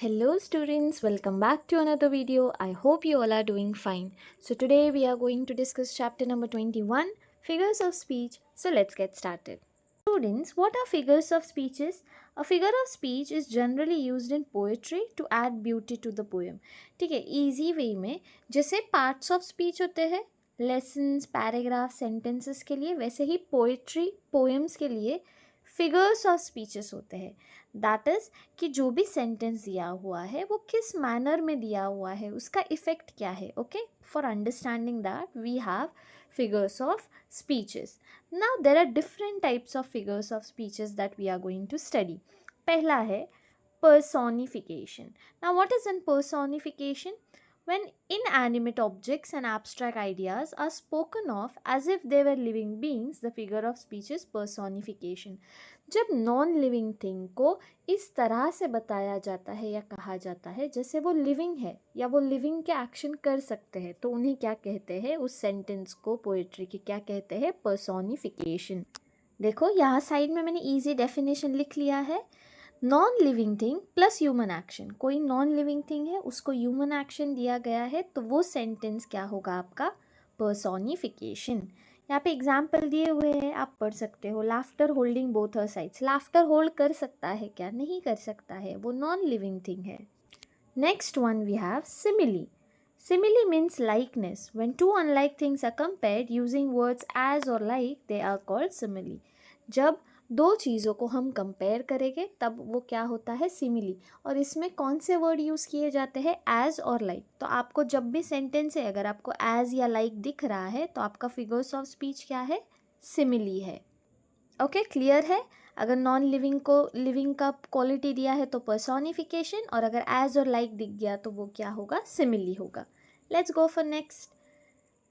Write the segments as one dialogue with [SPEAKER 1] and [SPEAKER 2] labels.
[SPEAKER 1] Hello students, welcome back to another video. I hope you all are doing fine. So today we are going to discuss chapter number 21, figures of speech. So let's get started. Students, what are figures of speeches? A figure of speech is generally used in poetry to add beauty to the poem. ठीक है, easy way में जैसे parts of speech होते हैं lessons paragraph sentences के लिए, वैसे ही poetry poems के लिए फिगर्स ऑफ स्पीचेस होते हैं. दैट इज़ कि जो भी सेंटेंस दिया हुआ है वो किस मैनर में दिया हुआ है, उसका इफ़ेक्ट क्या है. Okay, for understanding that we have figures of speeches. Now there are different types of figures of speeches that we are going to study. पहला है personification. Now what is in personification? When inanimate objects and abstract ideas are spoken of as if they were living beings, the figure of speech is personification. जब non living thing को इस तरह से बताया जाता है या कहा जाता है जैसे वो लिविंग है या वो लिविंग के एक्शन कर सकते हैं, तो उन्हें क्या कहते हैं, उस सेंटेंस को पोएट्री की क्या कहते हैं, पर्सोनिफिकेशन. देखो यहाँ साइड में मैंने इजी डेफिनेशन लिख लिया है. Non living thing plus human action. कोई नॉन लिविंग थिंग है, उसको ह्यूमन एक्शन दिया गया है, तो वो सेंटेंस क्या होगा आपका, पर्सोनिफिकेशन. यहाँ पे एग्जाम्पल दिए हुए हैं, आप पढ़ सकते हो. Laughter holding both her sides. Laughter hold कर सकता है क्या, नहीं कर सकता है, वो नॉन लिविंग थिंग है. Next one we have simile. Simile means likeness. When two unlike things are compared using words as or like, they are called simile. जब दो चीज़ों को हम कंपेयर करेंगे तब वो क्या होता है, सिमिली. और इसमें कौन से वर्ड यूज़ किए जाते हैं, एज और लाइक. तो आपको जब भी सेंटेंस है अगर आपको एज या लाइक दिख रहा है तो आपका फिगर्स ऑफ स्पीच क्या है, सिमिली है. ओके, क्लियर है. अगर नॉन लिविंग को लिविंग का क्वालिटी दिया है तो पर्सोनिफिकेशन, और अगर एज और लाइक दिख गया तो वो क्या होगा, सिमिली होगा. Let's go for next.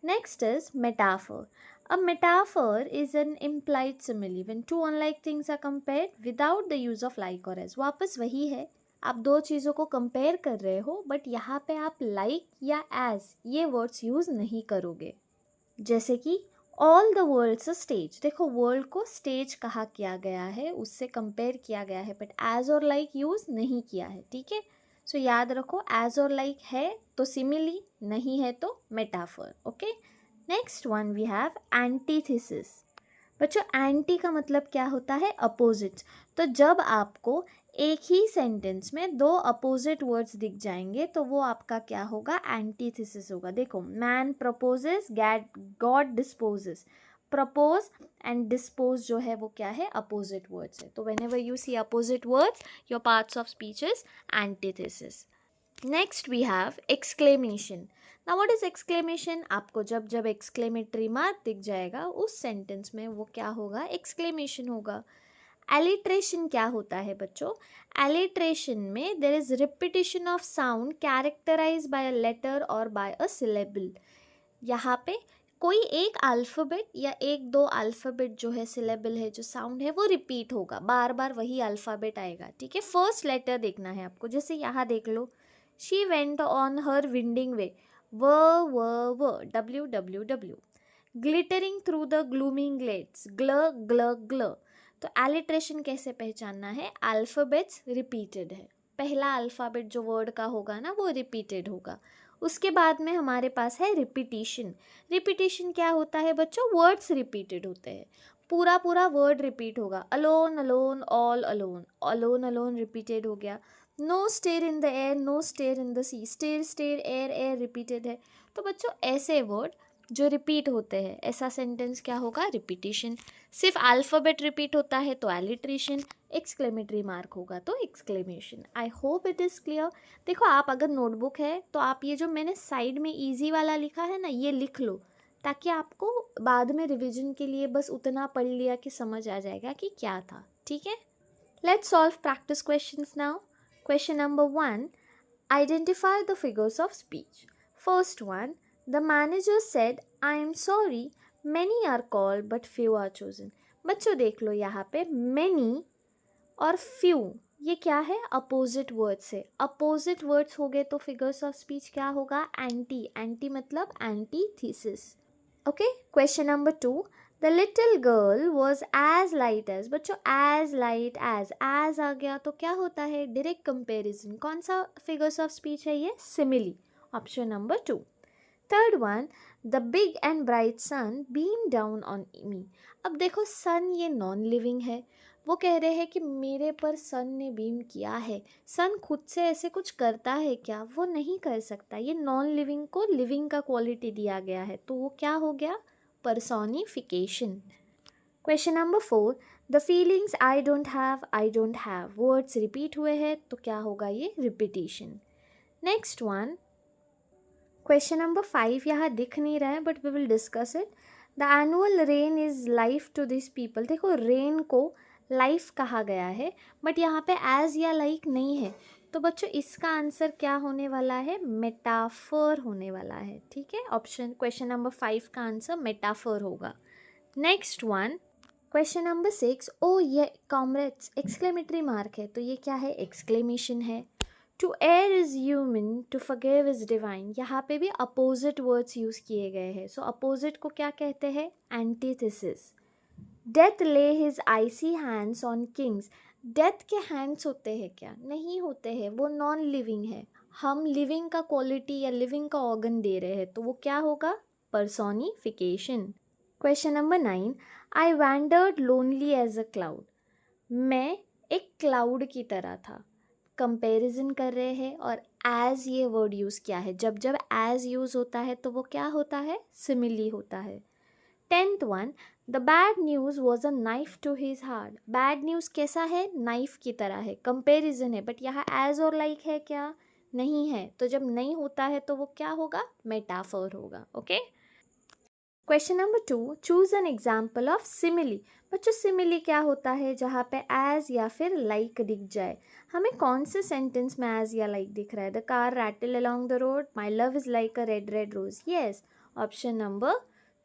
[SPEAKER 1] Next is metaphor. A metaphor is an implied simile when two unlike things are compared without the use of like or as. वापस वही है, आप दो चीज़ों को कंपेयर कर रहे हो बट यहाँ पे आप like या as ये वर्ड्स यूज़ नहीं करोगे. जैसे कि all the world's a stage. देखो वर्ल्ड को स्टेज कहा किया गया है, उससे कंपेयर किया गया है, बट एज और लाइक यूज़ नहीं किया है. ठीक है, सो याद रखो एज और लाइक है तो सिमिली, नहीं है तो metaphor. Okay, next one we have antithesis. बच्चों एंटी का मतलब क्या होता है, अपोजिट्स. तो जब आपको एक ही सेंटेंस में दो अपोजिट वर्ड्स दिख जाएंगे तो वो आपका क्या होगा, एंटीथेसिस होगा. देखो man proposes, God disposes. Propose and dispose जो है वो क्या है, अपोजिट वर्ड्स है. तो whenever you see opposite words your parts of speech is antithesis. Next we have exclamation. Now what is exclamation? आपको जब जब एक्सक्लेमेटरी मार्क दिख जाएगा उस सेंटेंस में वो क्या होगा, एक्सक्लेमेशन होगा. एलिट्रेशन क्या होता है बच्चों? एलिट्रेशन में there is repetition of sound characterize by a letter और बाय अ सिलेबल. यहाँ पे कोई एक अल्फ़ाबेट या एक दो अल्फ़ाबेट जो है, सिलेबल है, जो साउंड है वो रिपीट होगा, बार बार वही अल्फ़ाबेट आएगा. ठीक है, फर्स्ट लेटर देखना है आपको. जैसे यहाँ देख लो, she went on her winding way, व W W W. Glittering through the glooming glades, ग्ल ग्ल ग्ल. तो एलिट्रेशन कैसे पहचानना है, अल्फ़ाबेट्स रिपीटेड है. पहला अल्फ़ाबेट जो वर्ड का होगा ना वो रिपीटेड होगा. उसके बाद में हमारे पास है रिपीटिशन. रिपीटिशन क्या होता है बच्चों, वर्ड्स रिपीटेड होते हैं, पूरा पूरा वर्ड रिपीट होगा. Alone alone, all alone, alone alone repeated हो गया. No stir in the air, no stir in the sea, stir stir air air repeated है. तो बच्चों ऐसे वर्ड जो रिपीट होते हैं, ऐसा सेंटेंस क्या होगा, रिपीटिशन. सिर्फ अल्फ़ाबेट रिपीट होता है तो एलिट्रेशन, एक्सक्लेमेटरी मार्क होगा तो exclamation. I hope it is clear. देखो आप अगर नोटबुक है तो आप ये जो मैंने साइड में इजी वाला लिखा है ना ये लिख लो, ताकि आपको बाद में रिवीजन के लिए बस उतना पढ़ लिया कि समझ आ जाएगा कि क्या था. ठीक है, let's solve practice questions now. Question number 1, identify the figures of speech. First one, the manager said I am sorry many are called but few are chosen. बच्चों देख लो यहाँ पे मैनी और फ्यू ये क्या है, अपोजिट वर्ड्स है. Opposite words हो गए तो फिगर्स ऑफ स्पीच क्या होगा, एंटी. एंटी मतलब antithesis. Okay, question number 2, the little girl was as light as, बच्चों एज लाइट एज आ गया तो क्या होता है, डायरेक्ट कंपेरिजन। कौन सा फिगर्स ऑफ स्पीच है ये, simile, option number 2। Third one, the big and bright sun beam down on me. अब देखो सन ये नॉन लिविंग है, वो कह रहे हैं कि मेरे पर सन ने बीम किया है। सन खुद से ऐसे कुछ करता है क्या, वो नहीं कर सकता। ये नॉन लिविंग को लिविंग का क्वालिटी दिया गया है, तो वो क्या हो गया, personification. Question number 4, the feelings I don't have, words repeat हुए हैं तो क्या होगा, ये repetition. Next one, question number 5 यहाँ दिख नहीं रहा है but we will discuss it. The annual rain is life to this people. देखो रेन को लाइफ कहा गया है बट यहाँ पे एज या लाइक नहीं है, तो बच्चों इसका आंसर क्या होने वाला है, मेटाफर होने वाला है। ठीक है, ऑप्शन क्वेश्चन नंबर 5 का आंसर मेटाफर होगा। नेक्स्ट वन, क्वेश्चन नंबर 6, ओ ये कॉमरेड्स एक्सक्लेमेटरी मार्क है, तो ये क्या है, एक्सक्लेमेशन है। To err is human, to forgive is divine. यहाँ पे भी अपोजिट वर्ड्स यूज़ किए गए हैं, सो अपोजिट को क्या कहते हैं, antithesis. Death lay his icy hands on kings. Death के हैंड्स होते हैं क्या, नहीं होते हैं, वो नॉन लिविंग है। हम लिविंग का क्वालिटी या लिविंग का ऑर्गन दे रहे हैं, तो वो क्या होगा, personification. Question number 9, I wandered lonely as a cloud. मैं एक क्लाउड की तरह था। कंपैरिजन कर रहे हैं और एज ये वर्ड यूज़ किया है, जब जब एज यूज़ होता है तो वो क्या होता है, सिमिली होता है। 10th one, the bad news was a knife to his heart. Bad news कैसा है, नाइफ की तरह है, कंपेरिजन है, बट यहाँ एज और लाइक है क्या, नहीं है। तो जब नहीं होता है तो वो क्या होगा, मेटाफर होगा। Okay, question number 2, choose an example of simile. बच्चों सिमिली क्या होता है, जहाँ पे एज या फिर लाइक दिख जाए। हमें कौन से सेंटेंस में एज या लाइक दिख रहा है, the car rattle along the road, my love is like a red red rose. Yes, option number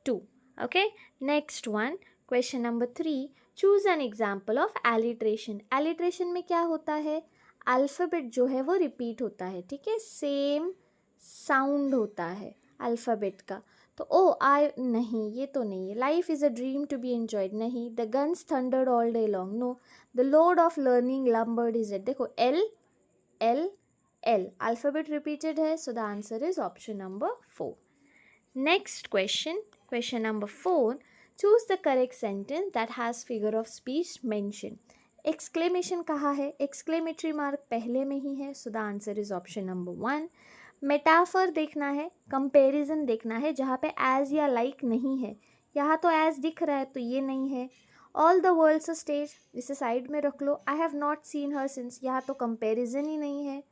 [SPEAKER 1] 2। Okay, next one, question number 3, choose an example of alliteration. Alliteration में क्या होता है, alphabet जो है वो रिपीट होता है, ठीक है, सेम साउंड होता है अल्फ़ाबेट का। तो ओ आई नहीं, ये तो नहीं है। Life is a dream to be enjoyed, नहीं। The guns thundered all day long, no. The load of learning lumbered is it. देखो L L L alphabet repeated है, so the answer is option number 4। Next question, question number 4, choose the correct sentence that has figure of speech mention. Exclamation कहा है, exclamatory mark पहले में ही है, so the answer is option number 1। Metaphor देखना है, comparison देखना है, जहाँ पे एज या लाइक नहीं है। यहाँ तो एज दिख रहा है तो ये नहीं है। All the world's a stage, इसे साइड में रख लो। I have not seen her since, यहाँ तो कंपैरिजन ही नहीं है।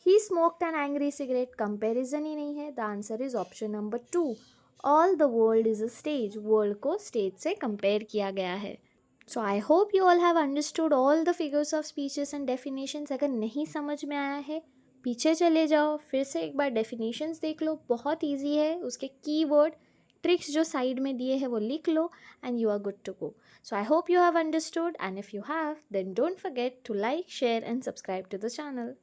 [SPEAKER 1] He smoked an angry cigarette, comparison ही नहीं है। The answer is option number 2। All the world is a stage, world को स्टेज से कंपेयर किया गया है। So I hope you all have understood all the figures of speeches and definitions. अगर नहीं समझ में आया है, पीछे चले जाओ, फिर से एक बार डेफिनेशंस देख लो, बहुत इजी है। उसके कीवर्ड ट्रिक्स जो साइड में दिए हैं वो लिख लो and you are good to go. So I hope you have understood, and if you have, then don't forget to like, share and subscribe to the channel.